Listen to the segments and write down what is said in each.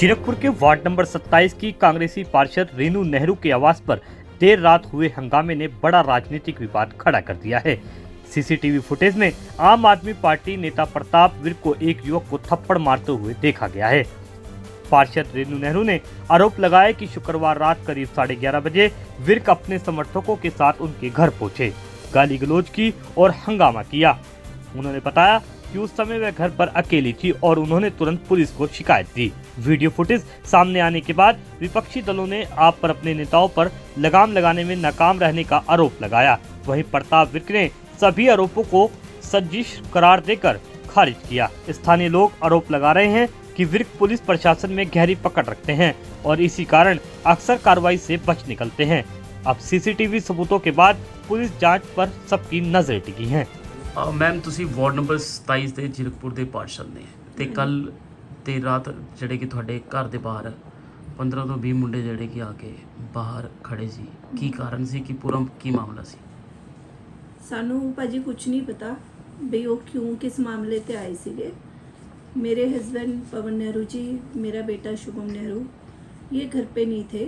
जीरकपुर के ward number 27 की कांग्रेसी पार्षद रेनू नेहरू के आवास पर देर रात हुए हंगामे ने बड़ा राजनीतिक विवाद खड़ा कर दिया है। सीसीटीवी फुटेज में आम आदमी पार्टी नेता प्रताप विर्क को एक युवक को थप्पड़ मारते हुए देखा गया है। पार्षद रेनू नेहरू ने आरोप लगाया कि शुक्रवार रात करीब 11:30 बजे विर्क अपने समर्थकों के साथ उनके घर पहुंचे, गाली गलौज की और हंगामा किया। उन्होंने बताया कि उस समय वह घर पर अकेली थी और उन्होंने तुरंत पुलिस को शिकायत दी। वीडियो फुटेज सामने आने के बाद विपक्षी दलों ने आप पर अपने नेताओं पर लगाम लगाने में नाकाम रहने का आरोप लगाया। वहीं प्रताप विर्क ने सभी आरोपों को साजिश करार देकर खारिज किया। स्थानीय लोग आरोप लगा रहे हैं कि विर्क पुलिस प्रशासन में गहरी पकड़ रखते हैं और इसी कारण अक्सर कार्रवाई से बच निकलते हैं। अब सीसीटीवी सबूतों के बाद पुलिस जांच पर सबकी नजर टिकी है। मैम ਤੁਸੀਂ ਵਾਰਡ ਨੰਬਰ 27 ਦੇ ਜੀਰਕਪੁਰ ਦੇ ਪਾਰਸ਼ਦ ਨੇ ਤੇ ਕੱਲ ਤੇ ਰਾਤ ਜਿਹੜੇ ਕਿ ਤੁਹਾਡੇ ਘਰ ਦੇ ਬਾਹਰ 15 ਤੋਂ 20 ਮੁੰਡੇ ਜਿਹੜੇ ਕਿ ਆ ਕੇ ਬਾਹਰ ਖੜੇ ਸੀ, ਕੀ ਕਾਰਨ ਸੀ, ਕਿ ਪੂਰਾ ਕੀ ਮਾਮਲਾ ਸੀ? ਸਾਨੂੰ ਭਾਜੀ ਕੁਝ ਨਹੀਂ ਪਤਾ ਵੀ ਉਹ ਕਿਉਂ ਕਿਸ ਮਾਮਲੇ ਤੇ ਆਏ ਸੀਗੇ। मेरे हस्बैंड पवन नेहरू जी, मेरा बेटा शुभम नेहरू ये घर पे नहीं थे।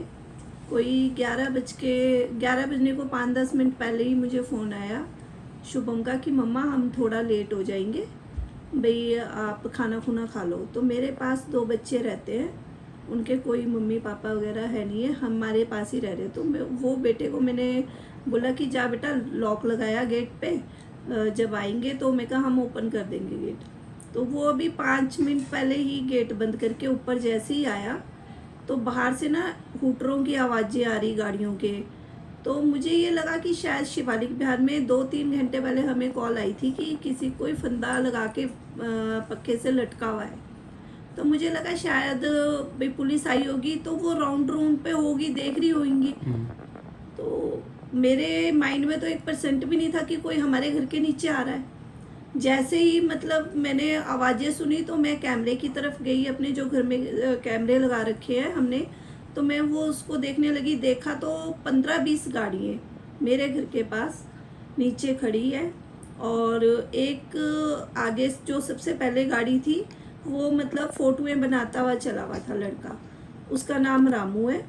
कोई 11 बजने को 5-10 मिनट पहले ही मुझे फ़ोन आया शुभम का कि मम्मा हम थोड़ा लेट हो जाएंगे, भाई आप खाना खुना खा लो। तो मेरे पास 2 बच्चे रहते हैं, उनके कोई मम्मी पापा वगैरह है नहीं है, हमारे पास ही रह रहे। तो वो बेटे को मैंने बोला कि जा बेटा लॉक लगाया गेट पे, जब आएंगे तो मैं कहा हम ओपन कर देंगे गेट। तो वो अभी 5 मिनट पहले ही गेट बंद करके ऊपर जैसे ही आया तो बाहर से ना हूटरों की आवाज़ें आ रही गाड़ियों के। तो मुझे ये लगा कि शायद शिवालिक बिहार में 2-3 घंटे पहले हमें कॉल आई थी कि किसी कोई फंदा लगा के पक्के से लटका हुआ है। तो मुझे लगा शायद भाई पुलिस आई होगी तो वो राउंड पे होगी, देख रही होंगी। तो मेरे माइंड में तो 1% भी नहीं था कि कोई हमारे घर के नीचे आ रहा है। जैसे ही मतलब मैंने आवाज़ें सुनी तो मैं कैमरे की तरफ गई, अपने जो घर में कैमरे लगा रखे हैं हमने, तो मैं वो उसको देखने लगी। देखा तो 15-20 गाड़ियाँ मेरे घर के पास नीचे खड़ी है और एक आगे जो सबसे पहले गाड़ी थी वो मतलब फोटोएं बनाता हुआ चला हुआ था लड़का, उसका नाम रामू है।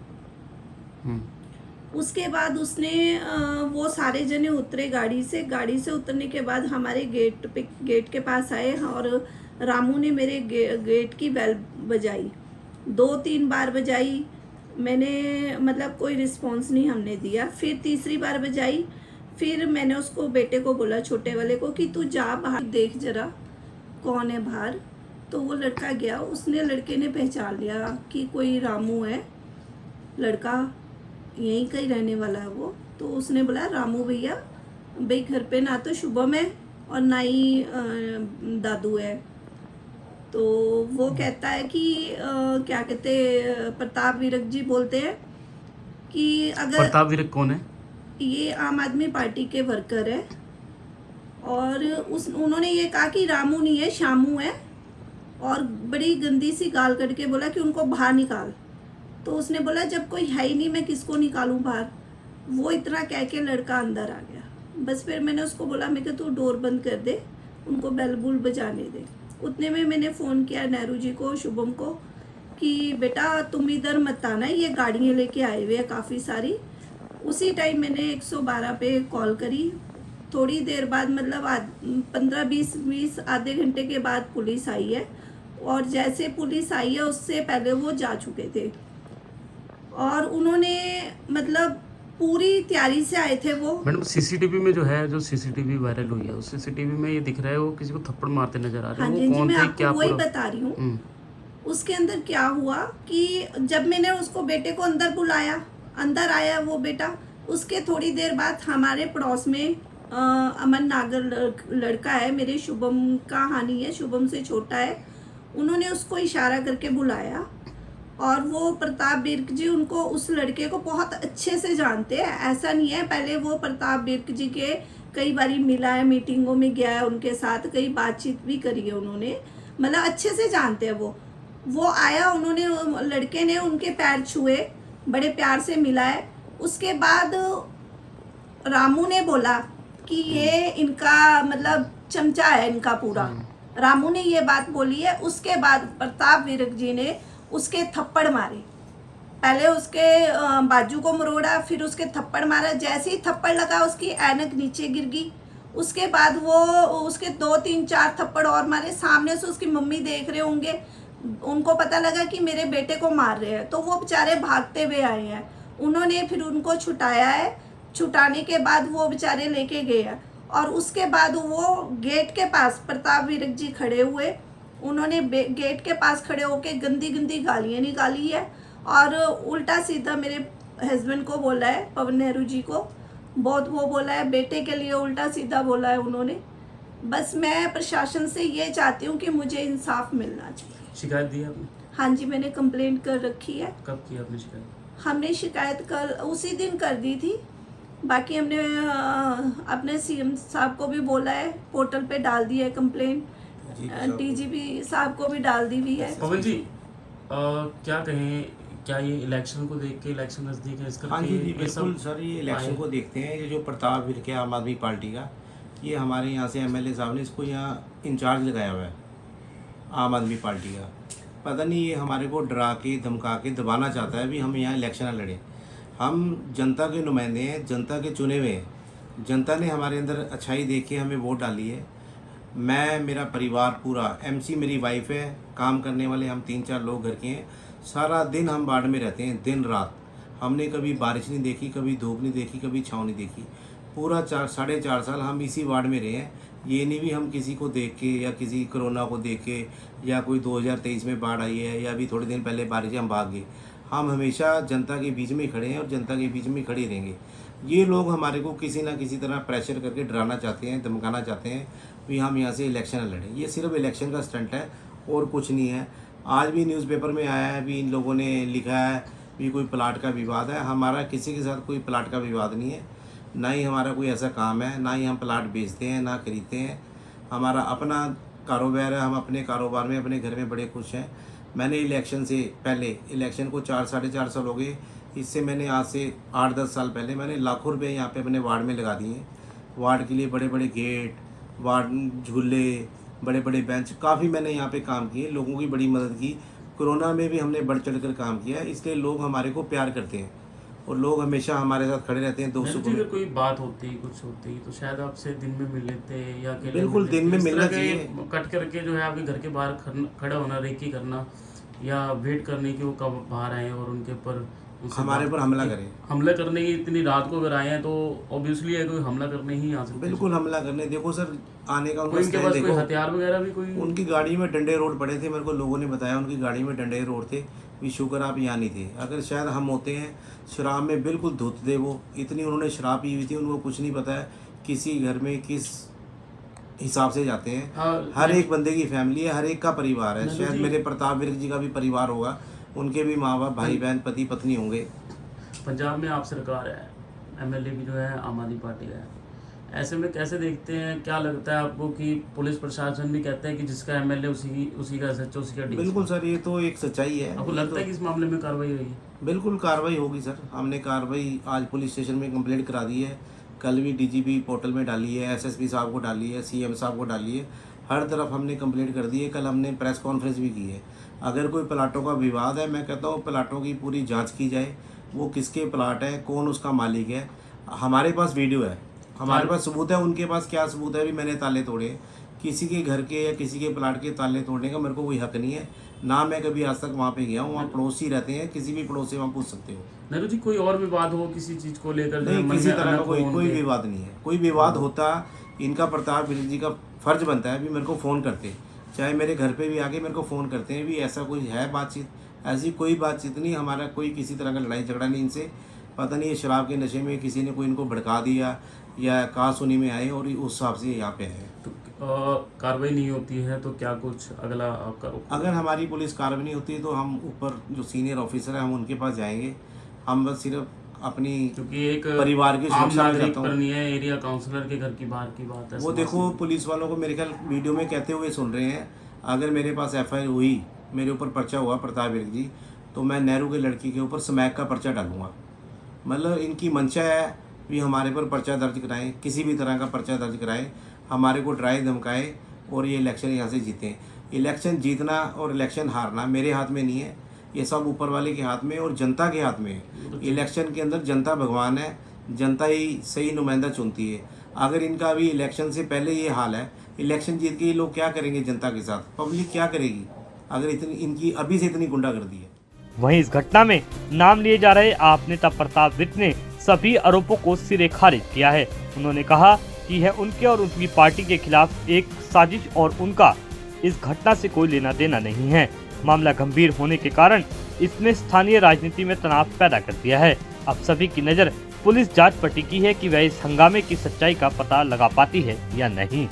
उसके बाद उसने वो सारे जने उतरे गाड़ी से उतरने के बाद हमारे गेट के पास आए और रामू ने मेरे गेट की बेल बजाई, 2-3 बार बजाई। मैंने मतलब कोई रिस्पांस नहीं हमने दिया। फिर तीसरी बार बजाई, फिर मैंने उसको बेटे को बोला, छोटे वाले को, कि तू जा बाहर देख जरा कौन है बाहर। तो वो लड़का गया, उसने लड़के ने पहचान लिया कि कोई रामू है, लड़का यहीं का ही रहने वाला है वो। तो उसने बोला रामू भैया, भाई घर पे ना तो शुभम है और ना ही दादू है। तो वो कहता है कि क्या कहते प्रताप विर्क जी बोलते हैं कि अगर प्रताप विर्क कौन है? ये आम आदमी पार्टी के वर्कर है और उन्होंने ये कहा कि रामू नहीं है, शामू है, और बड़ी गंदी सी गाल करके बोला कि उनको बाहर निकाल। तो उसने बोला जब कोई है ही नहीं मैं किसको निकालूं बाहर। वो इतना कह के लड़का अंदर आ गया। बस फिर मैंने उसको बोला, मैं कि तू डोर बंद कर दे, उनको बेल बुल बजाने दे। उतने में मैंने फ़ोन किया नेहरू जी को, शुभम को, कि बेटा तुम इधर मत आना, ये गाड़ियाँ लेके आए हुए हैं काफ़ी सारी। उसी टाइम मैंने 112 पे कॉल करी। थोड़ी देर बाद मतलब 15-20 आधे घंटे के बाद पुलिस आई है और जैसे पुलिस आई है उससे पहले वो जा चुके थे और उन्होंने मतलब पूरी तैयारी से आए थे वो। मैडम सीसीटीवी में जो है, जो सीसीटीवी वायरल हुई है, उस सीसीटीवी में ये दिख रहा है वो किसी को थप्पड़ मारते नजर आ रहे हैं। हाँ वो जी, कौन मैं थे, आपको क्या वही पूरा बता रही हूँ। उसके अंदर क्या हुआ कि जब मैंने उसको बेटे को अंदर बुलाया, अंदर आया वो बेटा, उसके थोड़ी देर बाद हमारे पड़ोस में अमन नागर लड़का है, मेरे शुभम का हानि है, शुभम से छोटा है, उन्होंने उसको इशारा करके बुलाया और वो प्रताप विर्क जी उनको, उस लड़के को बहुत अच्छे से जानते हैं। ऐसा नहीं है, पहले वो प्रताप विर्क जी के कई बारी मिला है, मीटिंगों में गया है, उनके साथ कई बातचीत भी करी है उन्होंने, मतलब अच्छे से जानते हैं वो आया, उन्होंने लड़के ने उनके पैर छुए, बड़े प्यार से मिला है। उसके बाद रामू ने बोला कि ये इनका मतलब चमचा है इनका पूरा, रामू ने ये बात बोली है। उसके बाद प्रताप विर्क जी ने उसके थप्पड़ मारे। पहले उसके बाजू को मरोड़ा, फिर उसके थप्पड़ मारा। जैसे ही थप्पड़ लगा उसकी ऐनक नीचे गिर गई। उसके बाद वो उसके 2-3-4 थप्पड़ और मारे। सामने से उसकी मम्मी देख रहे होंगे, उनको पता लगा कि मेरे बेटे को मार रहे हैं, तो वो बेचारे भागते हुए आए हैं। उन्होंने फिर उनको छुटाया है। छुटाने के बाद वो बेचारे लेके गए हैं, और उसके बाद वो गेट के पास प्रताप विरक जी खड़े हुए। उन्होंने गेट के पास खड़े होके गंदी गंदी गालियाँ निकाली है, और उल्टा सीधा मेरे हस्बैंड को बोला है, पवन नेहरू जी को बहुत वो बोला है, बेटे के लिए उल्टा सीधा बोला है उन्होंने। बस मैं प्रशासन से ये चाहती हूँ कि मुझे इंसाफ मिलना चाहिए। शिकायत दी आपने? हाँ जी, मैंने कंप्लेंट कर रखी है। कब की आपने शिकायत? हमने शिकायत कल उसी दिन कर दी थी। बाकी हमने अपने सीएम साहब को भी बोला है, पोर्टल पे डाल दी है कंप्लेंट, डीजीपी साहब को भी डाल दी हुई है। पवन जी, क्या कहें, क्या ये इलेक्शन को देख के, इलेक्शन नज़दीक है, इस करके हाँ जी जी ये सब बिल्कुल सर, ये इलेक्शन आए? को देखते हैं। ये जो प्रताप विरके आम आदमी पार्टी का, ये हमारे यहाँ से एमएलए साहब ने इसको यहाँ इंचार्ज लगाया हुआ है आम आदमी पार्टी का। पता नहीं ये हमारे को डरा के धमका के दबाना चाहता है भी हम यहाँ इलेक्शन लड़ें। हम जनता के नुमाइंदे हैं, जनता के चुने हुए हैं। जनता ने हमारे अंदर अच्छाई देख के हमें वोट डाली है। मैं, मेरा परिवार पूरा, एमसी मेरी वाइफ है, काम करने वाले हम 3-4 लोग घर के हैं। सारा दिन हम बाढ़ में रहते हैं, दिन रात। हमने कभी बारिश नहीं देखी, कभी धूप नहीं देखी, कभी छाँव नहीं देखी। पूरा 4-4.5 साल हम इसी वार्ड में रहे हैं। ये नहीं भी हम किसी को देख के या किसी कोरोना को देख के या कोई 2023 में बाढ़ आई है या अभी थोड़े दिन पहले बारिश हम भाग गए। हम हमेशा जनता के बीच में ही खड़े हैं और जनता के बीच में खड़े रहेंगे। ये लोग हमारे को किसी ना किसी तरह प्रेशर करके डराना चाहते हैं, धमकाना चाहते हैं भी हम यहाँ से इलेक्शन लड़ें। ये सिर्फ इलेक्शन का स्टंट है और कुछ नहीं है। आज भी न्यूज़पेपर में आया है भी इन लोगों ने लिखा है भी कोई प्लाट का विवाद है। हमारा किसी के साथ कोई प्लाट का विवाद नहीं है, ना ही हमारा कोई ऐसा काम है, ना ही हम प्लाट बेचते हैं, ना खरीदते हैं। हमारा अपना कारोबार है, हम अपने कारोबार में अपने घर में बड़े खुश हैं। मैंने इलेक्शन से पहले, इलेक्शन को 4-4.5 साल हो गए, इससे मैंने आज से 8-10 साल पहले मैंने लाखों रुपए यहाँ पे अपने वार्ड में लगा दिए। वार्ड के लिए बड़े बड़े गेट, वार्ड झूले, बड़े बड़े बेंच, काफ़ी मैंने यहाँ पे काम किए, लोगों की बड़ी मदद की। कोरोना में भी हमने बढ़ चढ़ कर काम किया, इसलिए लोग हमारे को प्यार करते हैं और लोग हमेशा हमारे साथ खड़े रहते हैं। दोस्तों को अगर कोई बात होती, कुछ होती तो शायद आपसे दिन में मिल लेते या अकेले बिल्कुल मिल लेते। दिन में इस मिलना तरह के चाहिए। कट करके जो है आपके घर के बाहर खड़ा होना, रेकी करना या वेट करने की वो कब बाहर आए और उनके ऊपर हमारे ऊपर हमला करें। हमला करने की इतनी रात को अगर आए हैं तो ऑब्वियसली है कोई हमला करने ही आ सकते हैं। बिल्कुल हमला करने। देखो सर, आने का कोई उनके उनका पास कोई देखो, हथियार वगैरह भी कोई? उनकी गाड़ी में डंडे रोड पड़े थे। मेरे को लोगों ने बताया उनकी गाड़ी में डंडे रोड थे। भी शुक्र आप यहाँ नहीं थे, अगर शायद हम होते हैं। शराब में बिल्कुल धुत थे वो, इतनी उन्होंने शराब पी हुई थी, उनको कुछ नहीं पता है किसी घर में किस हिसाब से जाते हैं। हाँ, हर एक बंदे की फैमिली है, हर एक का परिवार है। शायद जी। मेरे प्रताप विरक जी का भी परिवार होगा, उनके भी माँ बाप, भाई बहन, पति पत्नी होंगे। पंजाब में आप सरकार है, एमएलए भी जो है आम आदमी पार्टी का है, ऐसे में कैसे देखते हैं, क्या लगता है आपको कि पुलिस प्रशासन भी कहता है कि जिसका एमएलए उसी का सच, उसी का डीसी? बिल्कुल सर, ये तो एक सच्चाई है। आपको लगता है कि इस मामले में कार्रवाई होगी? बिल्कुल कार्रवाई होगी सर। हमने कार्रवाई आज पुलिस स्टेशन में कंप्लेंट करा दी है, कल भी डीजीपी पोर्टल में डाली है, एसएसपी साहब को डाली है, सीएम साहब को डाली है, हर तरफ हमने कंप्लेंट कर दी है। कल हमने प्रेस कॉन्फ्रेंस भी की है। अगर कोई प्लाटों का विवाद है, मैं कहता हूँ प्लाटों की पूरी जांच की जाए, वो किसके प्लाट है, कौन उसका मालिक है। हमारे पास वीडियो है, हमारे पास सबूत है, उनके पास क्या सबूत है भी मैंने ताले तोड़े। किसी के घर के या किसी के प्लाट के ताले तोड़ने का मेरे को कोई हक नहीं है, ना मैं कभी आज तक वहाँ पे गया हूँ। वहाँ पड़ोसी रहते हैं, किसी भी पड़ोस से वहाँ पूछ सकते हो। नेहरू जी, कोई और विवाद हो किसी चीज़ को लेकर? जो नहीं, मन किसी में तरह का अनक हो कोई उनके? विवाद नहीं है। कोई विवाद होता, इनका प्रताप विरक जी का फर्ज बनता है भी मेरे को फ़ोन करते, चाहे मेरे घर पे भी आके मेरे को फ़ोन करते हैं भी ऐसा कोई है बातचीत। ऐसी कोई बातचीत नहीं, हमारा कोई किसी तरह का लड़ाई झगड़ा नहीं इनसे। पता नहीं ये शराब के नशे में किसी ने कोई इनको भड़का दिया या कहा सुनी में आए और उस हिसाब से यहाँ पे है। तो कार्रवाई नहीं होती है तो क्या कुछ अगला आपका? अगर हमारी पुलिस कार्रवाई नहीं होती तो हम ऊपर जो सीनियर ऑफिसर है हम उनके पास जाएंगे। हम बस सिर्फ अपनी क्योंकि एक परिवार की आम सुरक्षा में नागरिक जाता पर हूँ। नहीं है, एरिया काउंसलर के घर की बाहर की बात है। वो देखो, पुलिस वालों को मेरे ख्याल वीडियो में कहते हुए सुन रहे हैं, अगर मेरे पास एफआईआर हुई, मेरे ऊपर पर्चा हुआ प्रताप विरक जी, तो मैं नेहरू के लड़की के ऊपर स्मैक का पर्चा डालूंगा। मतलब इनकी मंशा है भी हमारे पर पर्चा दर्ज कराएं, किसी भी तरह का पर्चा दर्ज कराएं, हमारे को डराए धमकाएं और ये इलेक्शन यहाँ से जीतें। इलेक्शन जीतना और इलेक्शन हारना मेरे हाथ में नहीं है। ये सब ऊपर वाले के हाथ में और जनता के हाथ में है। इलेक्शन के अंदर जनता भगवान है, जनता ही सही नुमाइंदा चुनती है। अगर इनका अभी इलेक्शन से पहले ये हाल है, इलेक्शन जीत के ये लोग क्या करेंगे जनता के साथ, पब्लिक क्या करेगी अगर इतनी इनकी अभी से इतनी गुंडागर्दी है। वहीं इस घटना में नाम लिए जा रहे आप नेता प्रताप वित्त ने सभी आरोपों को सिरे खारिज किया है। उन्होंने कहा कि यह उनके और उनकी पार्टी के खिलाफ एक साजिश और उनका इस घटना से कोई लेना देना नहीं है। मामला गंभीर होने के कारण इसने स्थानीय राजनीति में तनाव पैदा कर दिया है। अब सभी की नज़र पुलिस जांच पर टिकी है कि वह इस हंगामे की सच्चाई का पता लगा पाती है या नहीं।